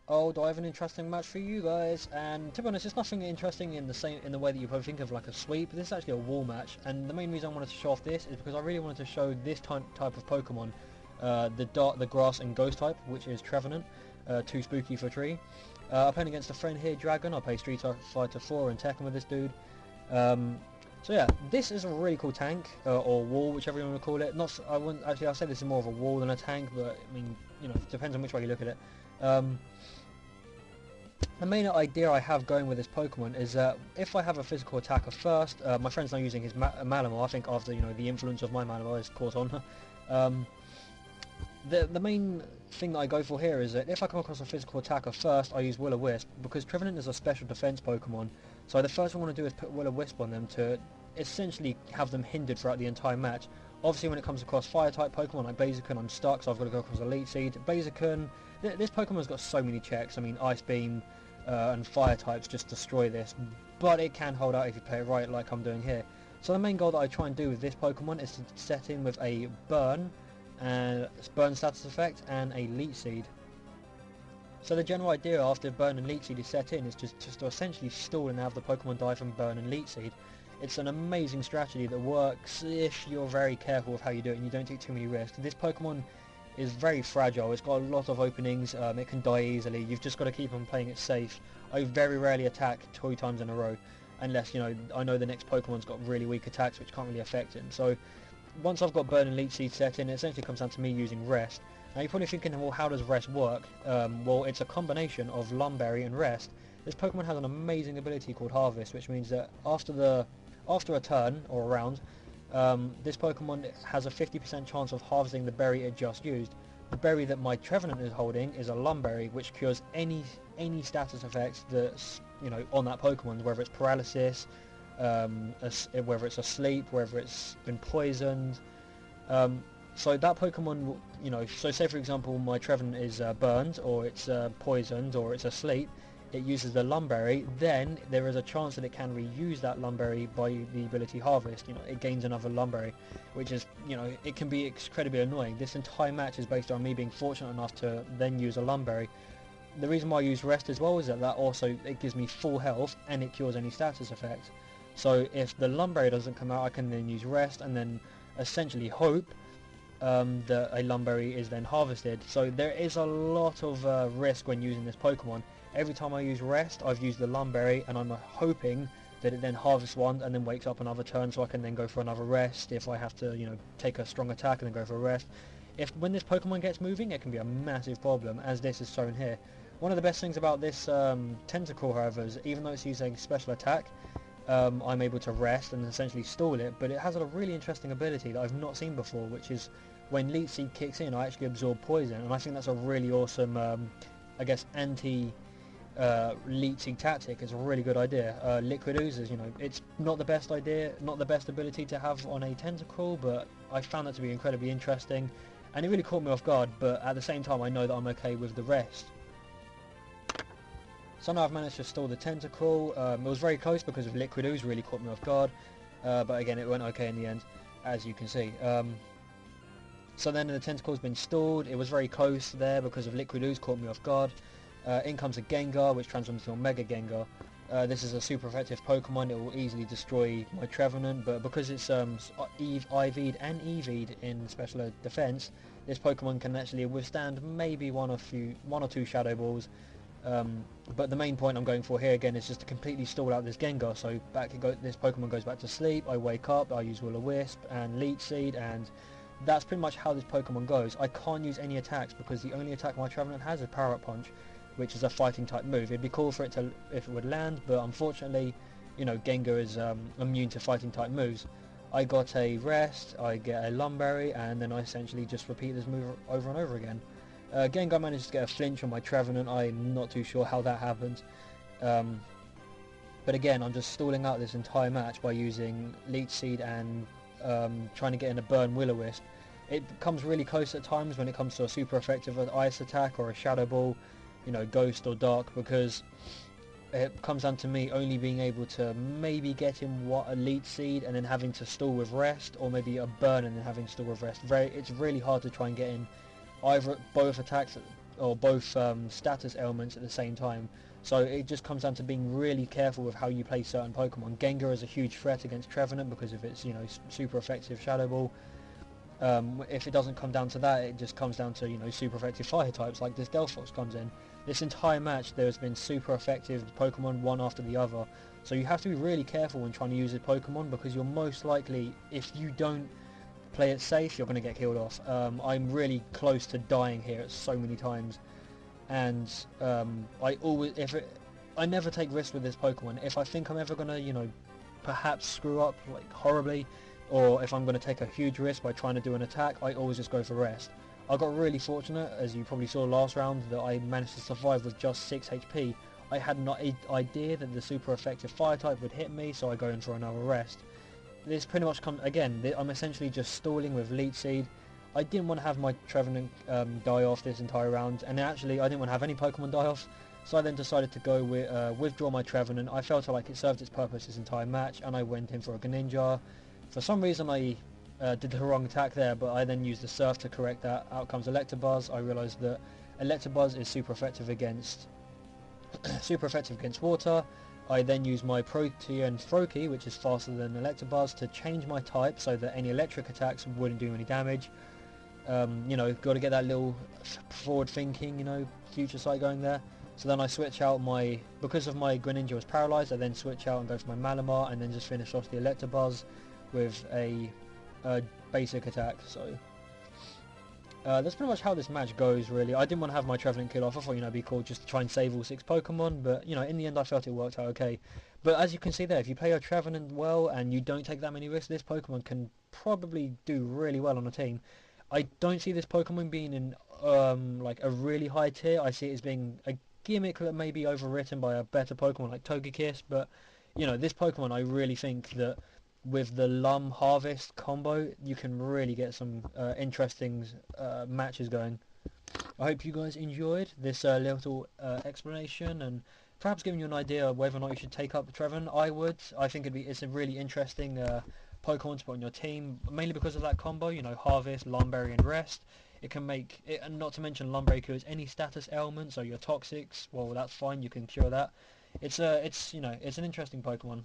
Oh, do I have an interesting match for you guys? And to be honest, it's nothing interesting in the way that you probably think of like a sweep. This is actually a wall match, and the main reason I wanted to show off this is because I really wanted to show this type of Pokemon, the grass and ghost type, which is Trevenant, too spooky for tree. I'm playing against a friend here, Dragon. I play Street Fighter 4 and Tekken with this dude. So yeah, this is a really cool tank, or wall, whichever you want to call it. I wouldn't actually. I'll say this is more of a wall than a tank, but I mean, you know, it depends on which way you look at it. The main idea I have going with this Pokemon is that if I have a physical attacker first, my friend's now using his Malamar. I think after the influence of my Malamar is caught on her. The main thing that I go for here is that if I come across a physical attacker first, I use Will-O-Wisp, because Trevenant is a special defense Pokemon. So the first thing I want to do is put Will-O-Wisp on them to essentially have them hindered throughout the entire match. Obviously when it comes across fire type Pokemon like Blaziken, I'm stuck, so I've got to go across Elite Seed. Blaziken, this Pokemon's got so many checks. I mean, Ice Beam and fire types just destroy this, but it can hold out if you play it right, like I'm doing here. So the main goal that I try and do with this Pokemon is to set in with a burn status effect and a Leech Seed. So the general idea after burn and Leech Seed is set in is just to essentially stall and have the Pokemon die from burn and Leech Seed. It's an amazing strategy that works if you're very careful with how you do it and you don't take too many risks. This Pokemon is very fragile. It's got a lot of openings. It can die easily. You've just got to keep on playing it safe. I very rarely attack 2 times in a row, unless I know the next Pokemon's got really weak attacks which can't really affect him. So once I've got Burn and Leech Seed set in, it essentially comes down to me using Rest. Now you're probably thinking, well, how does Rest work? Well, it's a combination of Lumberry and Rest. This Pokemon has an amazing ability called Harvest, which means that after a turn or a round, this Pokemon has a 50% chance of harvesting the berry it just used. The berry that my Trevenant is holding is a Lumberry, which cures any status effects that's on that Pokemon, whether it's paralysis, whether it's asleep, whether it's been poisoned. So that Pokemon, so say for example my Trevenant is burned, or it's poisoned, or it's asleep. It uses the Lumberry, then there is a chance that it can reuse that Lumberry by the ability Harvest. It gains another Lumberry, which is, it can be incredibly annoying. This entire match is based on me being fortunate enough to then use a Lumberry. The reason why I use Rest as well is that also, it gives me full health and it cures any status effects. So if the Lumberry doesn't come out, I can then use Rest and then essentially hope that a Lumberry is then harvested. So there is a lot of risk when using this Pokemon. Every time I use Rest, I've used the Lumberry, and I'm hoping that it then harvests one and then wakes up another turn, so I can then go for another Rest if I have to, take a strong attack and then go for a Rest. When this Pokemon gets moving, it can be a massive problem, as this is shown here. One of the best things about this Tentacle, however, is even though it's using special attack, I'm able to Rest and essentially stall it, but it has a really interesting ability that I've not seen before, which is when Leech Seed kicks in, I actually absorb poison, and I think that's a really awesome, I guess, Leech Seed tactic. Is a really good idea. Liquid Oozes, it's not the best idea, not the best ability to have on a Tentacle, but I found that to be incredibly interesting, and it really caught me off guard, but at the same time I know that I'm okay with the Rest. So now I've managed to stall the Tentacle. It was very close because of Liquid Ooze really caught me off guard, but again it went okay in the end, as you can see. So then the Tentacle's been stalled. It was very close there because of Liquid Ooze caught me off guard. In comes a Gengar, which transforms into a Mega Gengar. This is a super effective Pokemon. It will easily destroy my Trevenant, but because it's IV'd and EV'd in special defense, this Pokemon can actually withstand maybe one or two Shadow Balls. But the main point I'm going for here again is just to completely stall out this Gengar. So this Pokemon goes back to sleep. I wake up. I use Will-O-Wisp and Leech Seed, and that's pretty much how this Pokemon goes. I can't use any attacks because the only attack my Trevenant has is Power Up Punch, which is a fighting type move. It'd be cool for it to if it would land, but unfortunately, Gengar is immune to fighting type moves. I got a Rest, I get a Lumberry, and then I essentially just repeat this move over and over again. Gengar managed to get a flinch on my Trevenant. I'm not too sure how that happened. But again, I'm just stalling out this entire match by using Leech Seed and trying to get in a Burn Will-O-Wisp. It comes really close at times when it comes to a super effective Ice attack or a Shadow Ball, Ghost or Dark, because it comes down to me only being able to maybe get in a Leech Seed and then having to stall with Rest, or maybe a Burn and then having to stall with Rest. It's really hard to try and get in either both attacks or both status ailments at the same time. So it just comes down to being really careful with how you play certain Pokemon. Gengar is a huge threat against Trevenant because of its, super effective Shadow Ball. If it doesn't come down to that, it just comes down to, super effective fire types like this Delphox comes in. This entire match there has been super effective Pokemon one after the other. So you have to be really careful when trying to use this Pokemon, because you're most likely, if you don't play it safe, you're going to get killed off. I'm really close to dying here so many times, and I never take risks with this Pokemon. If I think I'm ever going to, perhaps screw up like horribly, or if I'm going to take a huge risk by trying to do an attack, I always just go for rest. I got really fortunate, as you probably saw last round, that I managed to survive with just 6 HP. I had no idea that the super effective fire type would hit me, so I go in for another rest. This pretty much comes, again, I'm essentially just stalling with Leech Seed. I didn't want to have my Trevenant die off this entire round, and actually I didn't want to have any Pokemon die off, so I then decided to go with withdraw my Trevenant. I felt like it served its purpose this entire match, and I went in for a Greninja. For some reason I did the wrong attack there, but I then used the Surf to correct that. Out comes Electabuzz. I realised that Electabuzz is super effective against water. I then use my Protean Froakie, which is faster than Electabuzz, to change my type so that any electric attacks wouldn't do any damage. Got to get that little forward thinking, future sight going there. So then I switch out because of my Greninja was paralysed, I then switch out and go for my Malamar, and then just finish off the Electabuzz with a basic attack. So that's pretty much how this match goes, really. I didn't want to have my Trevenant kill off. I thought, it'd be cool just to try and save all 6 Pokemon, but, in the end I felt it worked out okay. But as you can see there, if you play your Trevenant well and you don't take that many risks, this Pokemon can probably do really well on a team. I don't see this Pokemon being in, like, a really high tier. I see it as being a gimmick that may be overwritten by a better Pokemon like Togekiss, but, this Pokemon, I really think that with the Lum Harvest combo, you can really get some interesting matches going. I hope you guys enjoyed this little explanation, and perhaps giving you an idea of whether or not you should take up Trevenant. I would. I think it's a really interesting Pokemon to put on your team, mainly because of that combo, Harvest, Lumberry and Rest. It can make it, and not to mention Lumberry cures any status ailment, so your Toxics, well, that's fine, you can cure that. It's an interesting Pokemon.